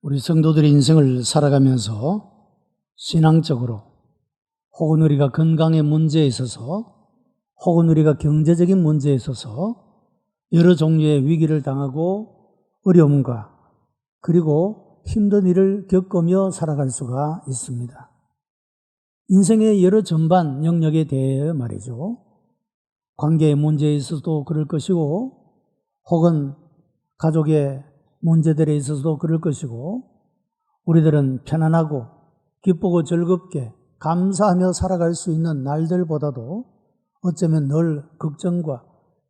우리 성도들의 인생을 살아가면서 신앙적으로 혹은 우리가 건강의 문제에 있어서 혹은 우리가 경제적인 문제에 있어서 여러 종류의 위기를 당하고 어려움과 그리고 힘든 일을 겪으며 살아갈 수가 있습니다. 인생의 여러 전반 영역에 대해 말이죠. 관계의 문제에 있어서도 그럴 것이고 혹은 가족의 문제들에 있어서도 그럴 것이고 우리들은 편안하고 기쁘고 즐겁게 감사하며 살아갈 수 있는 날들보다도 어쩌면 늘 걱정과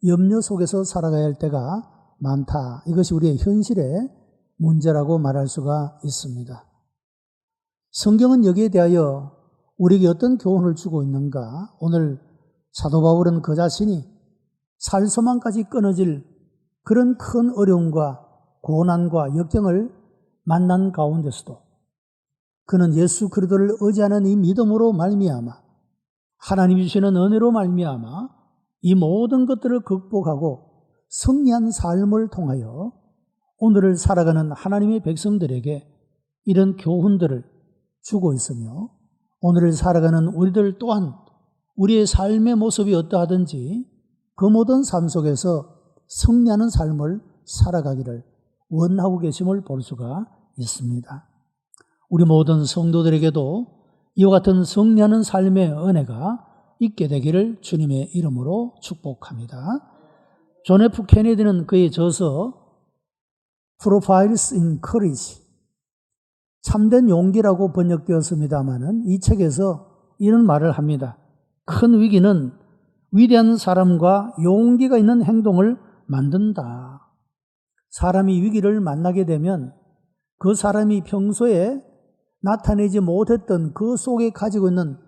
염려 속에서 살아가야 할 때가 많다. 이것이 우리의 현실의 문제라고 말할 수가 있습니다. 성경은 여기에 대하여 우리에게 어떤 교훈을 주고 있는가? 오늘 사도 바울은 그 자신이 살 소망까지 끊어질 그런 큰 어려움과 고난과 역경을 만난 가운데서도 그는 예수 그리스도를 의지하는 이 믿음으로 말미암아 하나님이 주시는 은혜로 말미암아 이 모든 것들을 극복하고 승리한 삶을 통하여 오늘을 살아가는 하나님의 백성들에게 이런 교훈들을 주고 있으며 오늘을 살아가는 우리들 또한 우리의 삶의 모습이 어떠하든지 그 모든 삶 속에서 승리하는 삶을 살아가기를 원하고 계심을 볼 수가 있습니다. 우리 모든 성도들에게도 이와 같은 승리하는 삶의 은혜가 있게 되기를 주님의 이름으로 축복합니다. 존 F 케네디는 그의 저서 Profiles in Courage, 참된 용기라고 번역되었습니다마는 이 책에서 이런 말을 합니다. 큰 위기는 위대한 사람과 용기가 있는 행동을 만든다. 사람이 위기를 만나게 되면 그 사람이 평소에 나타내지 못했던 그 속에 가지고 있는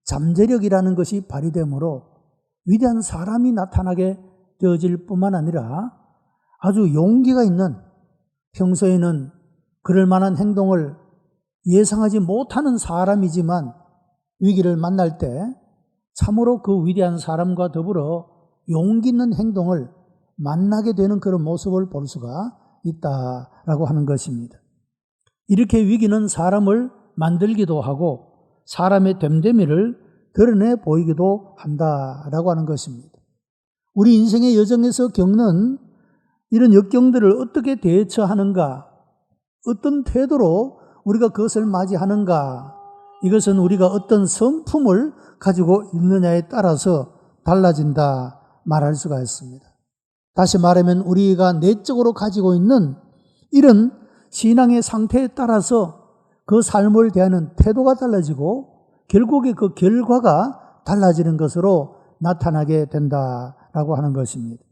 잠재력이라는 것이 발휘되므로 위대한 사람이 나타나게 되어질 뿐만 아니라 아주 용기가 있는 평소에는 그럴 만한 행동을 예상하지 못하는 사람이지만 위기를 만날 때 참으로 그 위대한 사람과 더불어 용기 있는 행동을 만나게 되는 그런 모습을 볼 수가 있다라고 하는 것입니다. 이렇게 위기는 사람을 만들기도 하고 사람의 됨됨이를 드러내 보이기도 한다라고 하는 것입니다. 우리 인생의 여정에서 겪는 이런 역경들을 어떻게 대처하는가, 어떤 태도로 우리가 그것을 맞이하는가, 이것은 우리가 어떤 성품을 가지고 있느냐에 따라서 달라진다 말할 수가 있습니다. 다시 말하면 우리가 내적으로 가지고 있는 이런 신앙의 상태에 따라서 그 삶을 대하는 태도가 달라지고 결국에 그 결과가 달라지는 것으로 나타나게 된다라고 하는 것입니다.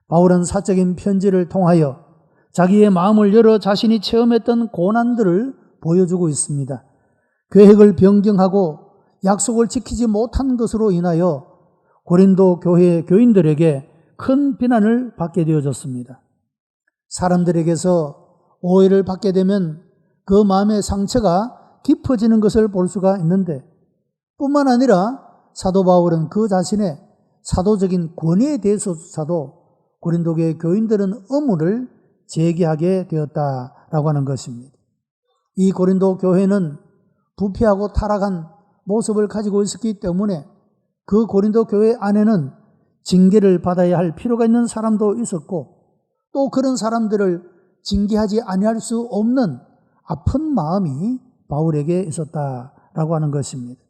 바울은 사적인 편지를 통하여 자기의 마음을 열어 자신이 체험했던 고난들을 보여주고 있습니다. 계획을 변경하고 약속을 지키지 못한 것으로 인하여 고린도 교회 교인들에게 큰 비난을 받게 되어졌습니다. 사람들에게서 오해를 받게 되면 그 마음의 상처가 깊어지는 것을 볼 수가 있는데 뿐만 아니라 사도 바울은 그 자신의 사도적인 권위에 대해서조차도 고린도 교회 교인들은 의문을 제기하게 되었다라고 하는 것입니다. 이 고린도 교회는 부패하고 타락한 모습을 가지고 있었기 때문에 그 고린도 교회 안에는 징계를 받아야 할 필요가 있는 사람도 있었고 또 그런 사람들을 징계하지 아니할 수 없는 아픈 마음이 바울에게 있었다라고 하는 것입니다.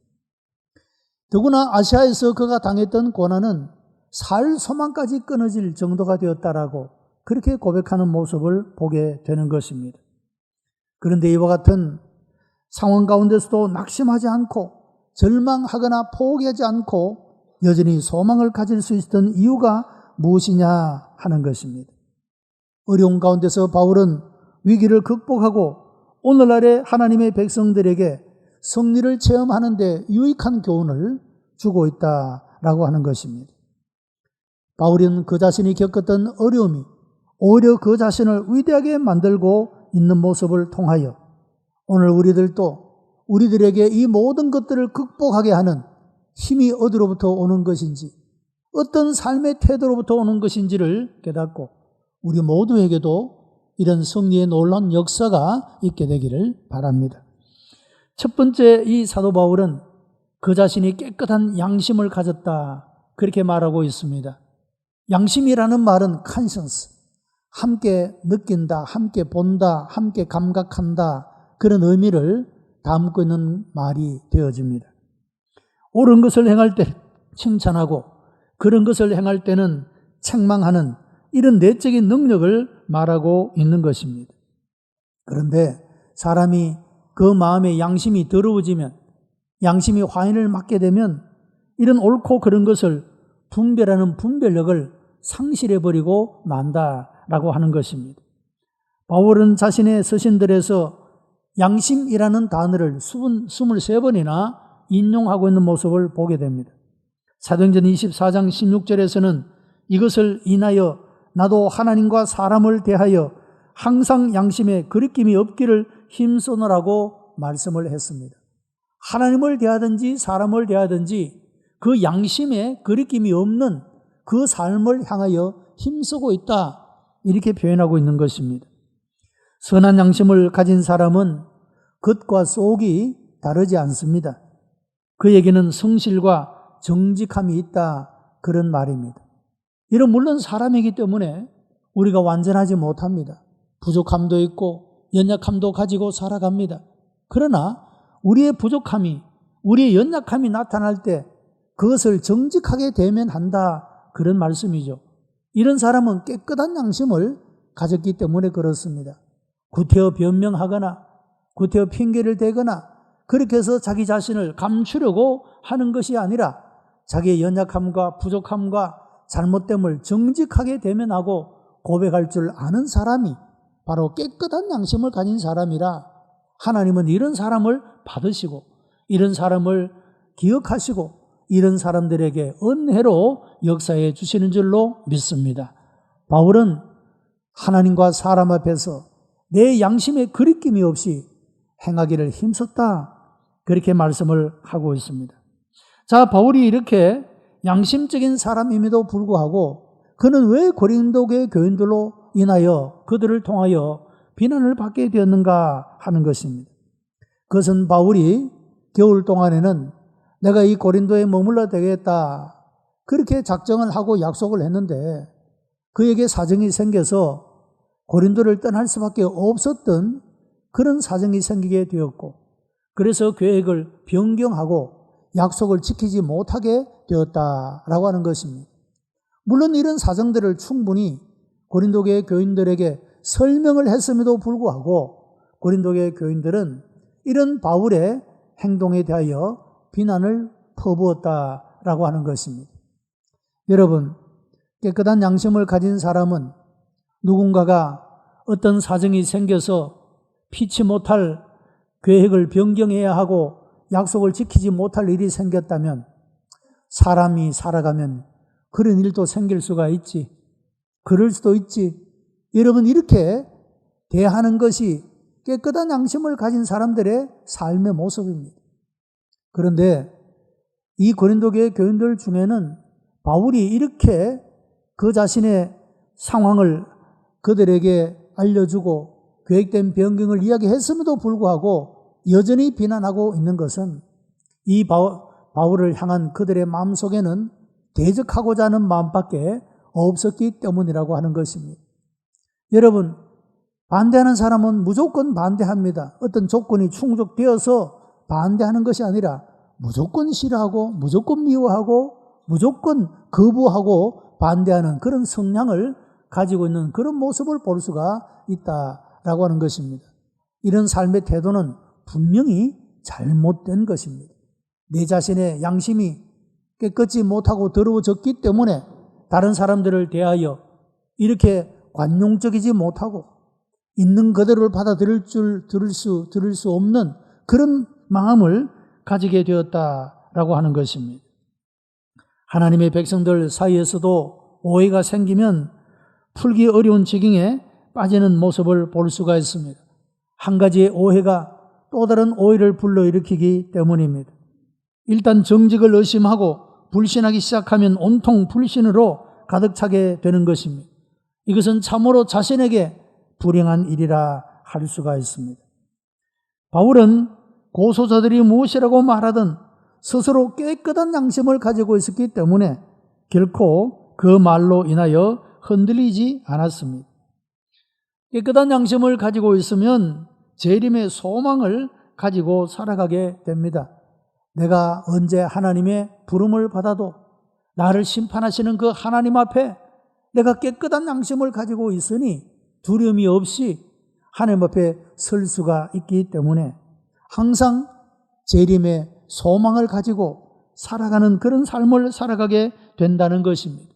더구나 아시아에서 그가 당했던 고난은 살 소망까지 끊어질 정도가 되었다라고 그렇게 고백하는 모습을 보게 되는 것입니다. 그런데 이와 같은 상황 가운데서도 낙심하지 않고 절망하거나 포기하지 않고 여전히 소망을 가질 수 있었던 이유가 무엇이냐 하는 것입니다. 어려운 가운데서 바울은 위기를 극복하고 오늘날의 하나님의 백성들에게 승리를 체험하는 데 유익한 교훈을 주고 있다라고 하는 것입니다. 바울은 그 자신이 겪었던 어려움이 오히려 그 자신을 위대하게 만들고 있는 모습을 통하여 오늘 우리들도 우리들에게 이 모든 것들을 극복하게 하는 힘이 어디로부터 오는 것인지 어떤 삶의 태도로부터 오는 것인지를 깨닫고 우리 모두에게도 이런 승리의 놀라운 역사가 있게 되기를 바랍니다. 첫 번째, 이 사도 바울은 그 자신이 깨끗한 양심을 가졌다, 그렇게 말하고 있습니다. 양심이라는 말은 컨션스, 함께 느낀다, 함께 본다, 함께 감각한다, 그런 의미를 담고 있는 말이 되어집니다. 옳은 것을 행할 때 칭찬하고 그런 것을 행할 때는 책망하는 이런 내적인 능력을 말하고 있는 것입니다. 그런데 사람이 그 마음의 양심이 더러워지면, 양심이 화인을 맞게 되면 이런 옳고 그런 것을 분별하는 분별력을 상실해버리고 만다라고 하는 것입니다. 바울은 자신의 서신들에서 양심이라는 단어를 23번이나 인용하고 있는 모습을 보게 됩니다. 사도행전 24장 16절에서는 이것을 인하여 나도 하나님과 사람을 대하여 항상 양심에 거리낌이 없기를 힘쓰노라고 말씀을 했습니다. 하나님을 대하든지 사람을 대하든지 그 양심에 거리낌이 없는 그 삶을 향하여 힘쓰고 있다, 이렇게 표현하고 있는 것입니다. 선한 양심을 가진 사람은 겉과 속이 다르지 않습니다. 그에게는 성실과 정직함이 있다, 그런 말입니다. 이런 물론 사람이기 때문에 우리가 완전하지 못합니다. 부족함도 있고 연약함도 가지고 살아갑니다. 그러나 우리의 부족함이, 우리의 연약함이 나타날 때 그것을 정직하게 대면한다, 그런 말씀이죠. 이런 사람은 깨끗한 양심을 가졌기 때문에 그렇습니다. 구태여 변명하거나 구태여 핑계를 대거나 그렇게 해서 자기 자신을 감추려고 하는 것이 아니라 자기의 연약함과 부족함과 잘못됨을 정직하게 대면하고 고백할 줄 아는 사람이 바로 깨끗한 양심을 가진 사람이라, 하나님은 이런 사람을 받으시고 이런 사람을 기억하시고 이런 사람들에게 은혜로 역사해 주시는 줄로 믿습니다. 바울은 하나님과 사람 앞에서 내 양심에 거리낌이 없이 행하기를 힘썼다, 그렇게 말씀을 하고 있습니다. 자, 바울이 이렇게 양심적인 사람임에도 불구하고 그는 왜 고린도교회 교인들로 인하여 그들을 통하여 비난을 받게 되었는가 하는 것입니다. 그것은 바울이 겨울 동안에는 내가 이 고린도에 머물러 되겠다, 그렇게 작정을 하고 약속을 했는데 그에게 사정이 생겨서 고린도를 떠날 수밖에 없었던 그런 사정이 생기게 되었고, 그래서 계획을 변경하고 약속을 지키지 못하게 되었다라고 하는 것입니다. 물론 이런 사정들을 충분히 고린도교회 교인들에게 설명을 했음에도 불구하고 고린도교회 교인들은 이런 바울의 행동에 대하여 비난을 퍼부었다라고 하는 것입니다. 여러분, 깨끗한 양심을 가진 사람은 누군가가 어떤 사정이 생겨서 피치 못할 계획을 변경해야 하고 약속을 지키지 못할 일이 생겼다면, 사람이 살아가면 그런 일도 생길 수가 있지, 그럴 수도 있지. 여러분, 이렇게 대하는 것이 깨끗한 양심을 가진 사람들의 삶의 모습입니다. 그런데 이 고린도교회 교인들 중에는 바울이 이렇게 그 자신의 상황을 그들에게 알려주고 계획된 변경을 이야기했음에도 불구하고 여전히 비난하고 있는 것은 이 바울을 향한 그들의 마음속에는 대적하고자 하는 마음밖에 없었기 때문이라고 하는 것입니다. 여러분, 반대하는 사람은 무조건 반대합니다. 어떤 조건이 충족되어서 반대하는 것이 아니라 무조건 싫어하고 무조건 미워하고 무조건 거부하고 반대하는 그런 성향을 가지고 있는 그런 모습을 볼 수가 있다라고 하는 것입니다. 이런 삶의 태도는 분명히 잘못된 것입니다. 내 자신의 양심이 깨끗이 못하고 더러워졌기 때문에 다른 사람들을 대하여 이렇게 관용적이지 못하고 있는 그대로를 받아들일 들을 수 없는 그런 마음을 가지게 되었다라고 하는 것입니다. 하나님의 백성들 사이에서도 오해가 생기면 풀기 어려운 지경에 빠지는 모습을 볼 수가 있습니다. 한 가지의 오해가 또 다른 오해를 불러일으키기 때문입니다. 일단 정직을 의심하고 불신하기 시작하면 온통 불신으로 가득 차게 되는 것입니다. 이것은 참으로 자신에게 불행한 일이라 할 수가 있습니다. 바울은 고소자들이 무엇이라고 말하든 스스로 깨끗한 양심을 가지고 있었기 때문에 결코 그 말로 인하여 흔들리지 않았습니다. 깨끗한 양심을 가지고 있으면 재림의 소망을 가지고 살아가게 됩니다. 내가 언제 하나님의 부름을 받아도 나를 심판하시는 그 하나님 앞에 내가 깨끗한 양심을 가지고 있으니 두려움이 없이 하나님 앞에 설 수가 있기 때문에 항상 재림의 소망을 가지고 살아가는 그런 삶을 살아가게 된다는 것입니다.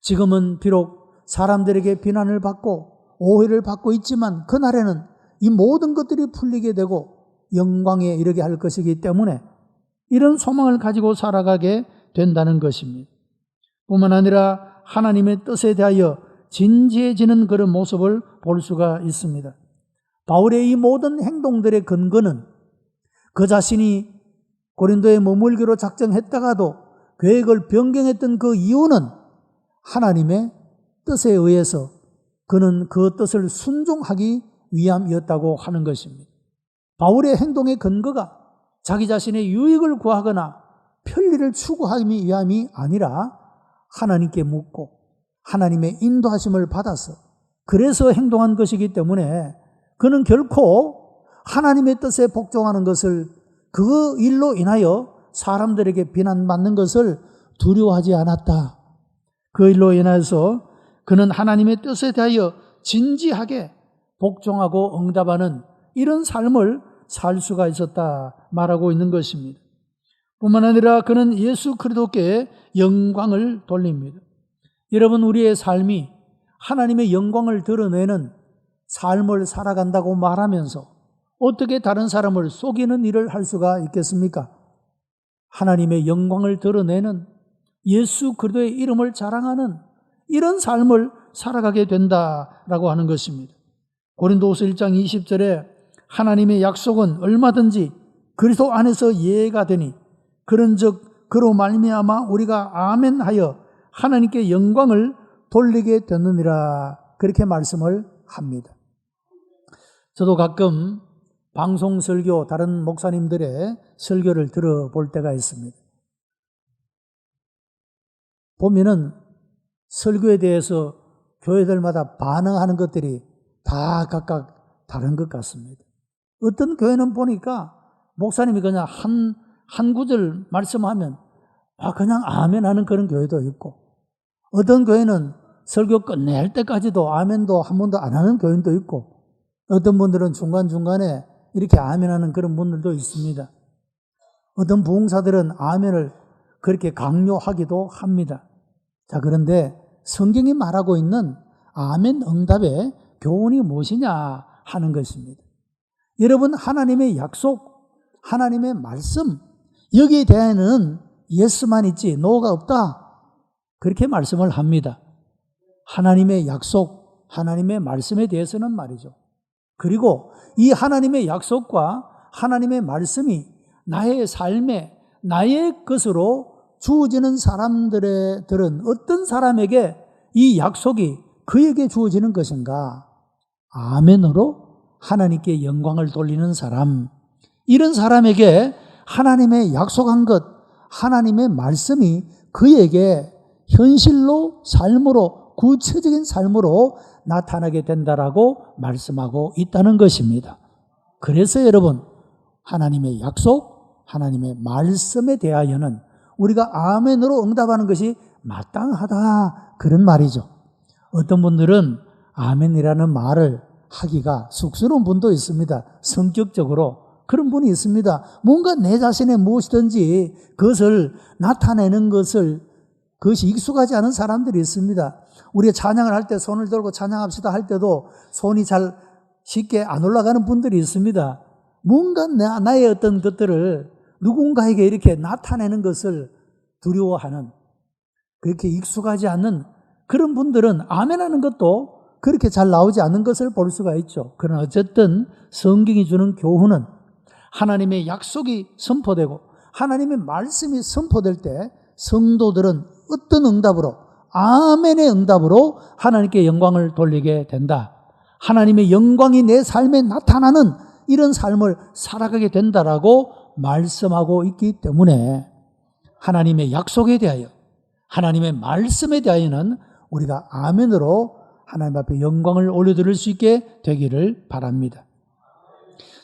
지금은 비록 사람들에게 비난을 받고 오해를 받고 있지만 그날에는 이 모든 것들이 풀리게 되고 영광에 이르게 할 것이기 때문에 이런 소망을 가지고 살아가게 된다는 것입니다. 뿐만 아니라 하나님의 뜻에 대하여 진지해지는 그런 모습을 볼 수가 있습니다. 바울의 이 모든 행동들의 근거는 그 자신이 고린도에 머물기로 작정했다가도 계획을 변경했던 그 이유는 하나님의 뜻에 의해서 그는 그 뜻을 순종하기 위함이었다고 하는 것입니다. 바울의 행동의 근거가 자기 자신의 유익을 구하거나 편리를 추구하기 위함이 아니라 하나님께 묻고 하나님의 인도하심을 받아서 그래서 행동한 것이기 때문에 그는 결코 하나님의 뜻에 복종하는 것을 그 일로 인하여 사람들에게 비난받는 것을 두려워하지 않았다. 그 일로 인해서 그는 하나님의 뜻에 대하여 진지하게 복종하고 응답하는 이런 삶을 살 수가 있었다 말하고 있는 것입니다. 뿐만 아니라 그는 예수 그리스도께 영광을 돌립니다. 여러분, 우리의 삶이 하나님의 영광을 드러내는 삶을 살아간다고 말하면서 어떻게 다른 사람을 속이는 일을 할 수가 있겠습니까? 하나님의 영광을 드러내는 예수 그리스도의 이름을 자랑하는 이런 삶을 살아가게 된다라고 하는 것입니다. 고린도후서 1장 20절에 하나님의 약속은 얼마든지 그리스도 안에서 예가 되니 그런즉 그로 말미암아 우리가 아멘하여 하나님께 영광을 돌리게 되느니라, 그렇게 말씀을 합니다. 저도 가끔 방송 설교, 다른 목사님들의 설교를 들어볼 때가 있습니다. 보면은 설교에 대해서 교회들마다 반응하는 것들이 다 각각 다른 것 같습니다. 어떤 교회는 보니까 목사님이 그냥 한 구절 말씀하면 그냥 아멘 하는 그런 교회도 있고, 어떤 교회는 설교 끝낼 때까지도 아멘도 한 번도 안 하는 교인도 있고, 어떤 분들은 중간중간에 이렇게 아멘하는 그런 분들도 있습니다. 어떤 부흥사들은 아멘을 그렇게 강요하기도 합니다. 자, 그런데 성경이 말하고 있는 아멘 응답의 교훈이 무엇이냐 하는 것입니다. 여러분, 하나님의 약속, 하나님의 말씀, 여기에 대해서는 예스만 있지 노가 없다, 그렇게 말씀을 합니다. 하나님의 약속, 하나님의 말씀에 대해서는 말이죠. 그리고 이 하나님의 약속과 하나님의 말씀이 나의 삶에 나의 것으로 주어지는 사람들은 어떤 사람에게 이 약속이 그에게 주어지는 것인가? 아멘으로 하나님께 영광을 돌리는 사람, 이런 사람에게 하나님의 약속한 것, 하나님의 말씀이 그에게 현실로, 삶으로, 구체적인 삶으로 나타나게 된다라고 말씀하고 있다는 것입니다. 그래서 여러분, 하나님의 약속, 하나님의 말씀에 대하여는 우리가 아멘으로 응답하는 것이 마땅하다, 그런 말이죠. 어떤 분들은 아멘이라는 말을 하기가 쑥스러운 분도 있습니다. 성격적으로 그런 분이 있습니다. 뭔가 내 자신의 무엇이든지 그것을 나타내는 그것이 익숙하지 않은 사람들이 있습니다. 우리가 찬양을 할 때 손을 들고 찬양합시다 할 때도 손이 잘 쉽게 안 올라가는 분들이 있습니다. 뭔가 나의 어떤 것들을 누군가에게 이렇게 나타내는 것을 두려워하는, 그렇게 익숙하지 않는 그런 분들은 아멘하는 것도 그렇게 잘 나오지 않는 것을 볼 수가 있죠. 그러나 어쨌든 성경이 주는 교훈은 하나님의 약속이 선포되고 하나님의 말씀이 선포될 때 성도들은 어떤 응답으로, 아멘의 응답으로 하나님께 영광을 돌리게 된다. 하나님의 영광이 내 삶에 나타나는 이런 삶을 살아가게 된다라고 말씀하고 있기 때문에 하나님의 약속에 대하여, 하나님의 말씀에 대하여는 우리가 아멘으로 하나님 앞에 영광을 올려드릴 수 있게 되기를 바랍니다.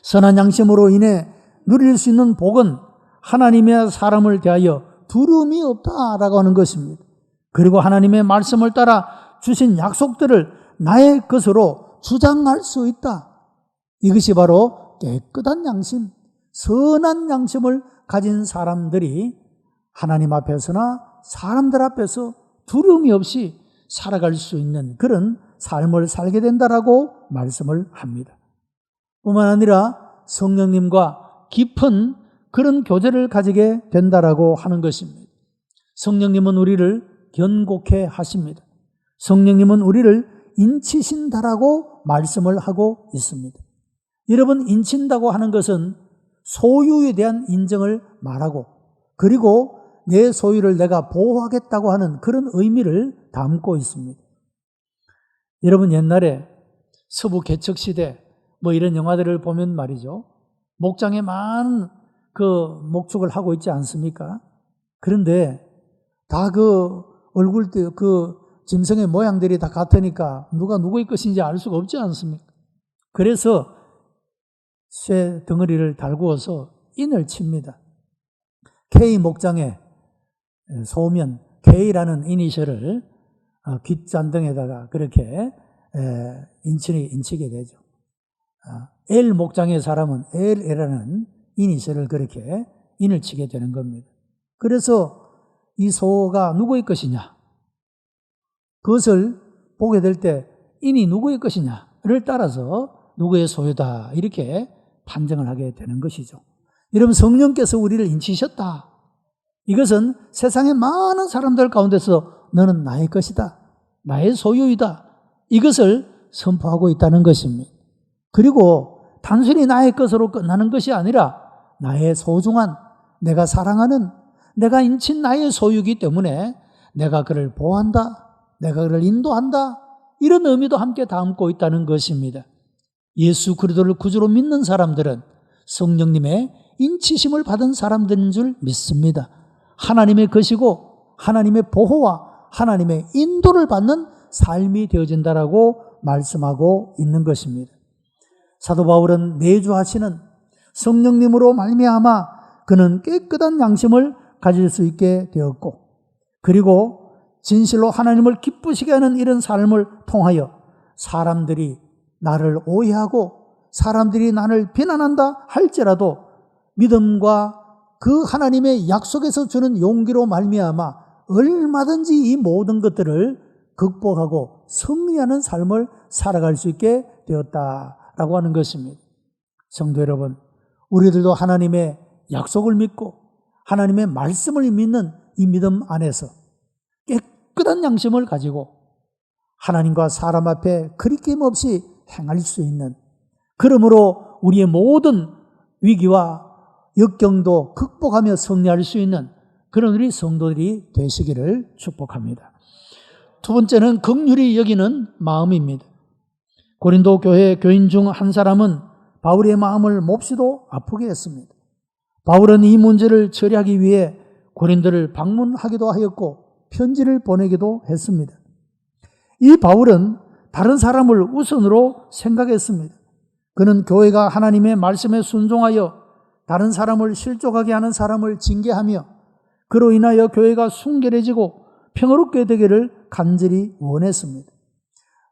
선한 양심으로 인해 누릴 수 있는 복은 하나님의 사람을 대하여 두려움이 없다라고 하는 것입니다. 그리고 하나님의 말씀을 따라 주신 약속들을 나의 것으로 주장할 수 있다. 이것이 바로 깨끗한 양심, 선한 양심을 가진 사람들이 하나님 앞에서나 사람들 앞에서 두려움이 없이 살아갈 수 있는 그런 삶을 살게 된다라고 말씀을 합니다. 뿐만 아니라 성령님과 깊은 그런 교제를 가지게 된다라고 하는 것입니다. 성령님은 우리를 견고케 하십니다. 성령님은 우리를 인치신다라고 말씀을 하고 있습니다. 여러분, 인친다고 하는 것은 소유에 대한 인정을 말하고, 그리고 내 소유를 내가 보호하겠다고 하는 그런 의미를 담고 있습니다. 여러분, 옛날에 서부 개척시대 이런 영화들을 보면 말이죠, 목장에 많은 그 목축을 하고 있지 않습니까? 그런데 다 그 얼굴 그 짐승의 모양들이 다 같으니까 누가 누구의 것인지 알 수가 없지 않습니까? 그래서 쇠 덩어리를 달구어서 인을 칩니다. K 목장에 소면 K라는 이니셜을 귓잔등에다가 그렇게 인치게 되죠. L 목장의 사람은 L이라는 이니셜을 그렇게 인을 치게 되는 겁니다. 그래서 이 소가 누구의 것이냐, 그것을 보게 될 때 인이 누구의 것이냐를 따라서 누구의 소유다 이렇게 판정을 하게 되는 것이죠. 여러분, 성령께서 우리를 인치셨다. 이것은 세상의 많은 사람들 가운데서 너는 나의 것이다, 나의 소유이다, 이것을 선포하고 있다는 것입니다. 그리고 단순히 나의 것으로 끝나는 것이 아니라 나의 소중한, 내가 사랑하는, 내가 인친 나의 소유이기 때문에 내가 그를 보호한다, 내가 그를 인도한다, 이런 의미도 함께 담고 있다는 것입니다. 예수 그리스도를 구주로 믿는 사람들은 성령님의 인치심을 받은 사람들인 줄 믿습니다. 하나님의 것이고 하나님의 보호와 하나님의 인도를 받는 삶이 되어진다라고 말씀하고 있는 것입니다. 사도 바울은 내주하시는 성령님으로 말미암아 그는 깨끗한 양심을 가질 수 있게 되었고, 그리고 진실로 하나님을 기쁘시게 하는 이런 삶을 통하여 사람들이 나를 오해하고 사람들이 나를 비난한다 할지라도 믿음과 그 하나님의 약속에서 주는 용기로 말미암아 얼마든지 이 모든 것들을 극복하고 승리하는 삶을 살아갈 수 있게 되었다라고 하는 것입니다. 성도 여러분, 우리들도 하나님의 약속을 믿고 하나님의 말씀을 믿는 이 믿음 안에서 깨끗한 양심을 가지고 하나님과 사람 앞에 거리낌 없이 행할 수 있는, 그러므로 우리의 모든 위기와 역경도 극복하며 승리할 수 있는 그런 우리 성도들이 되시기를 축복합니다. 두 번째는 긍휼히 여기는 마음입니다. 고린도 교회 교인 중 한 사람은 바울의 마음을 몹시도 아프게 했습니다. 바울은 이 문제를 처리하기 위해 고린도를 방문하기도 하였고 편지를 보내기도 했습니다. 이 바울은 다른 사람을 우선으로 생각했습니다. 그는 교회가 하나님의 말씀에 순종하여 다른 사람을 실족하게 하는 사람을 징계하며 그로 인하여 교회가 순결해지고 평화롭게 되기를 간절히 원했습니다.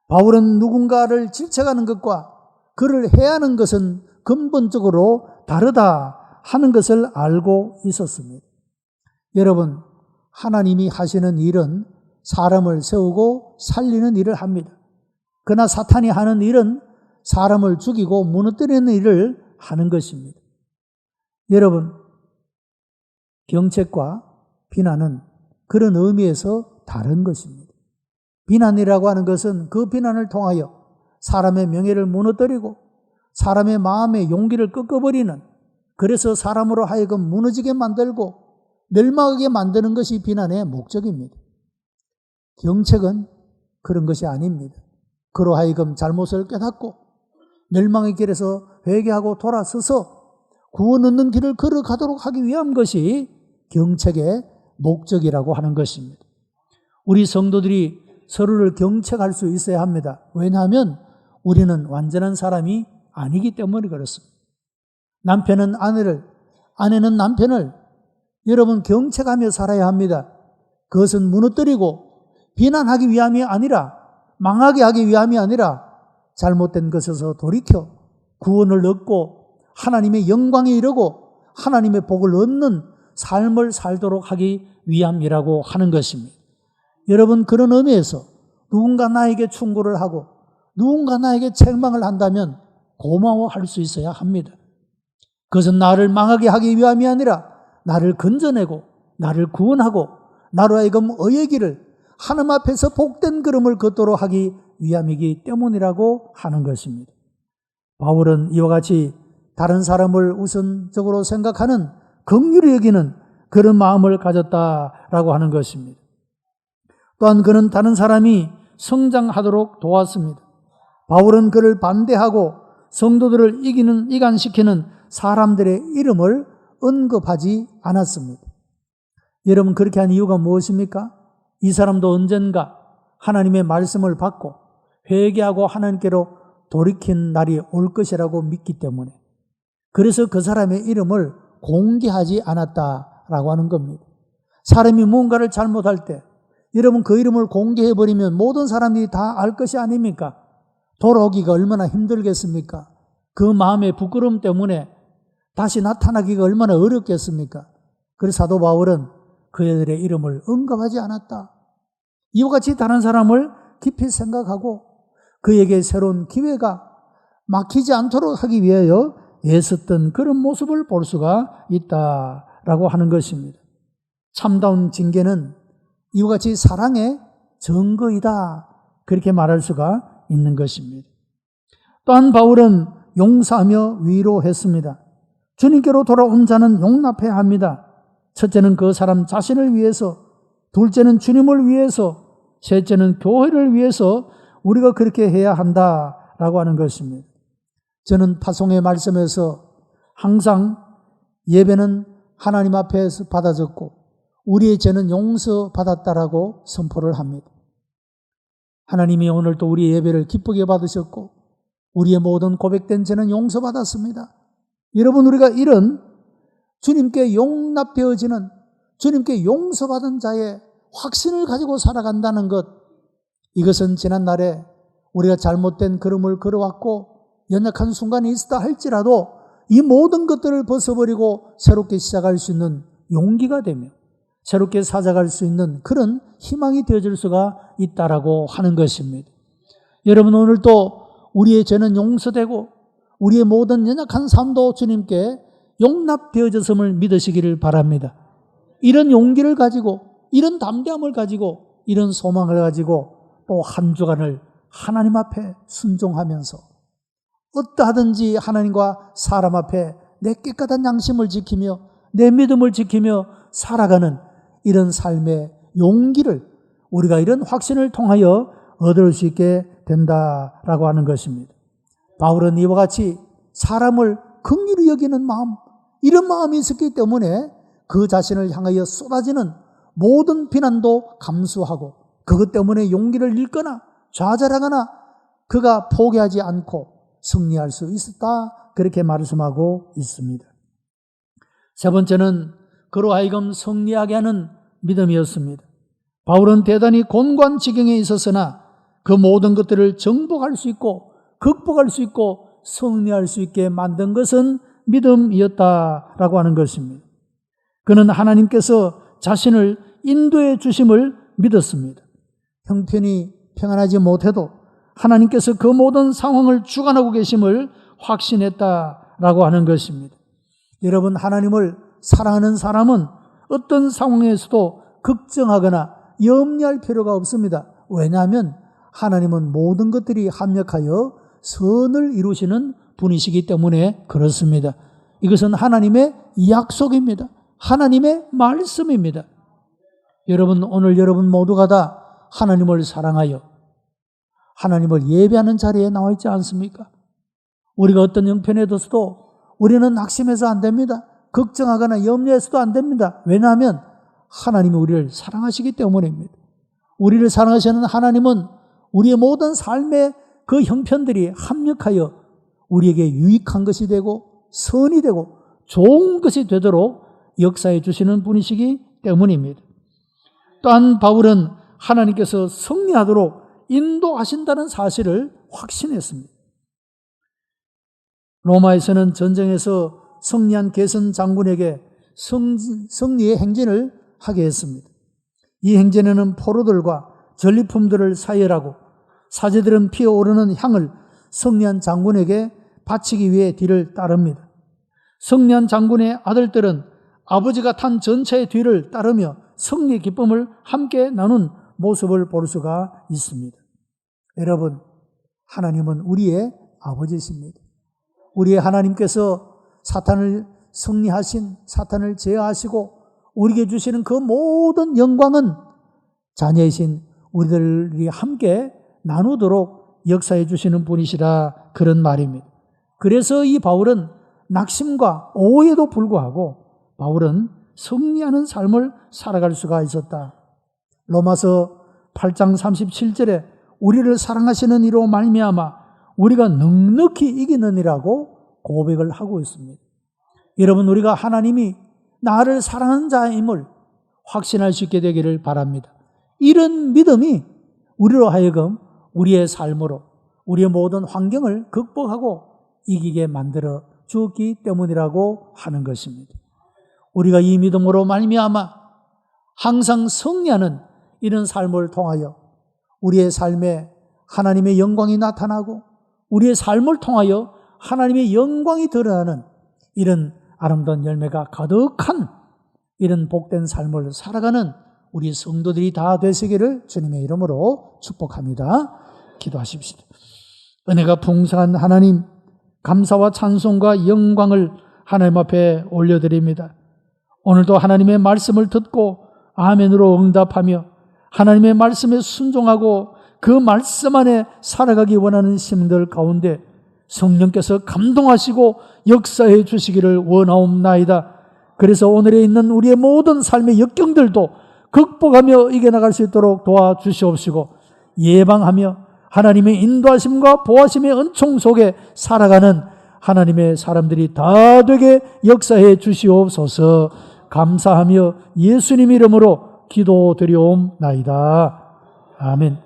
바울은 누군가를 질책하는 것과 그를 해하는 것은 근본적으로 다르다 하는 것을 알고 있었습니다. 여러분, 하나님이 하시는 일은 사람을 세우고 살리는 일을 합니다. 그러나 사탄이 하는 일은 사람을 죽이고 무너뜨리는 일을 하는 것입니다. 여러분, 경책과 비난은 그런 의미에서 다른 것입니다. 비난이라고 하는 것은 그 비난을 통하여 사람의 명예를 무너뜨리고 사람의 마음의 용기를 꺾어버리는, 그래서 사람으로 하여금 무너지게 만들고 멸망하게 만드는 것이 비난의 목적입니다. 경책은 그런 것이 아닙니다. 그로 하여금 잘못을 깨닫고 멸망의 길에서 회개하고 돌아서서 구원 얻는 길을 걸어가도록 하기 위한 것이 경책의 목적이라고 하는 것입니다. 우리 성도들이 서로를 경책할 수 있어야 합니다. 왜냐하면 우리는 완전한 사람이 아니기 때문에 그렇습니다. 남편은 아내를, 아내는 남편을 여러분 경책하며 살아야 합니다. 그것은 무너뜨리고 비난하기 위함이 아니라, 망하게 하기 위함이 아니라 잘못된 것에서 돌이켜 구원을 얻고 하나님의 영광에 이르고 하나님의 복을 얻는 삶을 살도록 하기 위함이라고 하는 것입니다. 여러분, 그런 의미에서 누군가 나에게 충고를 하고 누군가 나에게 책망을 한다면 고마워할 수 있어야 합니다. 그것은 나를 망하게 하기 위함이 아니라 나를 건져내고 나를 구원하고 나로 하여금 의의 길을 하나님 앞에서 복된 걸음을 걷도록 하기 위함이기 때문이라고 하는 것입니다. 바울은 이와 같이 다른 사람을 우선적으로 생각하는, 긍휼히 여기는 그런 마음을 가졌다라고 하는 것입니다. 또한 그는 다른 사람이 성장하도록 도왔습니다. 바울은 그를 반대하고 성도들을 이간시키는 사람들의 이름을 언급하지 않았습니다. 여러분, 그렇게 한 이유가 무엇입니까? 이 사람도 언젠가 하나님의 말씀을 받고 회개하고 하나님께로 돌이킨 날이 올 것이라고 믿기 때문에, 그래서 그 사람의 이름을 공개하지 않았다라고 하는 겁니다. 사람이 무언가를 잘못할 때 여러분 그 이름을 공개해버리면 모든 사람들이 다 알 것이 아닙니까? 돌아오기가 얼마나 힘들겠습니까? 그 마음의 부끄러움 때문에 다시 나타나기가 얼마나 어렵겠습니까? 그래서 사도 바울은 그들의 이름을 언급하지 않았다. 이와 같이 다른 사람을 깊이 생각하고 그에게 새로운 기회가 막히지 않도록 하기 위하여 애썼던 그런 모습을 볼 수가 있다라고 하는 것입니다. 참다운 징계는 이와 같이 사랑의 증거이다, 그렇게 말할 수가 있는 것입니다. 또한 바울은 용서하며 위로했습니다. 주님께로 돌아온 자는 용납해야 합니다. 첫째는 그 사람 자신을 위해서, 둘째는 주님을 위해서, 셋째는 교회를 위해서 우리가 그렇게 해야 한다라고 하는 것입니다. 저는 파송의 말씀에서 항상 예배는 하나님 앞에서 받아졌고 우리의 죄는 용서받았다라고 선포를 합니다. 하나님이 오늘 또 우리의 예배를 기쁘게 받으셨고 우리의 모든 고백된 죄는 용서받았습니다. 여러분, 우리가 이런 주님께 용납되어지는, 주님께 용서받은 자의 확신을 가지고 살아간다는 것, 이것은 지난날에 우리가 잘못된 걸음을 걸어왔고 연약한 순간이 있었다 할지라도 이 모든 것들을 벗어버리고 새롭게 시작할 수 있는 용기가 되며 새롭게 살아갈 수 있는 그런 희망이 되어질 수가 있다라고 하는 것입니다. 여러분, 오늘 또 우리의 죄는 용서되고 우리의 모든 연약한 삶도 주님께 용납되어졌음을 믿으시기를 바랍니다. 이런 용기를 가지고, 이런 담대함을 가지고, 이런 소망을 가지고 또 한 주간을 하나님 앞에 순종하면서 어떠하든지 하나님과 사람 앞에 내 깨끗한 양심을 지키며 내 믿음을 지키며 살아가는 이런 삶의 용기를 우리가 이런 확신을 통하여 얻을 수 있게 된다라고 하는 것입니다. 바울은 이와 같이 사람을 긍휼히 여기는 마음, 이런 마음이 있었기 때문에 그 자신을 향하여 쏟아지는 모든 비난도 감수하고 그것 때문에 용기를 잃거나 좌절하거나 그가 포기하지 않고 승리할 수 있었다, 그렇게 말씀하고 있습니다. 세 번째는 그로 하여금 승리하게 하는 믿음이었습니다. 바울은 대단히 곤고한 지경에 있었으나 그 모든 것들을 정복할 수 있고 극복할 수 있고 승리할 수 있게 만든 것은 믿음이었다라고 하는 것입니다. 그는 하나님께서 자신을 인도해 주심을 믿었습니다. 형편이 평안하지 못해도 하나님께서 그 모든 상황을 주관하고 계심을 확신했다라고 하는 것입니다. 여러분, 하나님을 사랑하는 사람은 어떤 상황에서도 걱정하거나 염려할 필요가 없습니다. 왜냐하면 하나님은 모든 것들이 합력하여 선을 이루시는 분이시기 때문에 그렇습니다. 이것은 하나님의 약속입니다. 하나님의 말씀입니다. 여러분, 오늘 여러분 모두가 다 하나님을 사랑하여 하나님을 예배하는 자리에 나와 있지 않습니까? 우리가 어떤 형편에 뒀어도 우리는 낙심해서 안 됩니다. 걱정하거나 염려해서도 안 됩니다. 왜냐하면 하나님이 우리를 사랑하시기 때문입니다. 우리를 사랑하시는 하나님은 우리의 모든 삶의 그 형편들이 합력하여 우리에게 유익한 것이 되고 선이 되고 좋은 것이 되도록 역사해 주시는 분이시기 때문입니다. 또한 바울은 하나님께서 승리하도록 인도하신다는 사실을 확신했습니다. 로마에서는 전쟁에서 승리한 게선 장군에게 승리의 행진을 하게 했습니다. 이 행진에는 포로들과 전리품들을 사열하고 사제들은 피어오르는 향을 승리한 장군에게 바치기 위해 뒤를 따릅니다. 승리한 장군의 아들들은 아버지가 탄 전차의 뒤를 따르며 승리의 기쁨을 함께 나눈 모습을 볼 수가 있습니다. 여러분, 하나님은 우리의 아버지십니다. 우리의 하나님께서 사탄을 승리하신, 사탄을 제어하시고 우리에게 주시는 그 모든 영광은 자녀이신 우리들이 함께 나누도록 역사해 주시는 분이시라, 그런 말입니다. 그래서 이 바울은 낙심과 오해에도 불구하고 바울은 승리하는 삶을 살아갈 수가 있었다. 로마서 8장 37절에 우리를 사랑하시는 이로 말미암아 우리가 넉넉히 이기느니라고 고백을 하고 있습니다. 여러분, 우리가 하나님이 나를 사랑하는 자임을 확신할 수 있게 되기를 바랍니다. 이런 믿음이 우리로 하여금 우리의 삶으로 우리의 모든 환경을 극복하고 이기게 만들어 주었기 때문이라고 하는 것입니다. 우리가 이 믿음으로 말미암아 항상 승리하는 이런 삶을 통하여 우리의 삶에 하나님의 영광이 나타나고 우리의 삶을 통하여 하나님의 영광이 드러나는 이런 아름다운 열매가 가득한 이런 복된 삶을 살아가는 우리 성도들이 다 되시기를 주님의 이름으로 축복합니다. 기도하십시다. 은혜가 풍성한 하나님, 감사와 찬송과 영광을 하나님 앞에 올려드립니다. 오늘도 하나님의 말씀을 듣고 아멘으로 응답하며 하나님의 말씀에 순종하고 그 말씀 안에 살아가기 원하는 시민들 가운데 성령께서 감동하시고 역사해 주시기를 원하옵나이다. 그래서 오늘에 있는 우리의 모든 삶의 역경들도 극복하며 이겨나갈 수 있도록 도와주시옵시고 예방하며 하나님의 인도하심과 보호하심의 은총 속에 살아가는 하나님의 사람들이 다 되게 역사해 주시옵소서. 감사하며 예수님 이름으로 기도드리옵나이다. 아멘.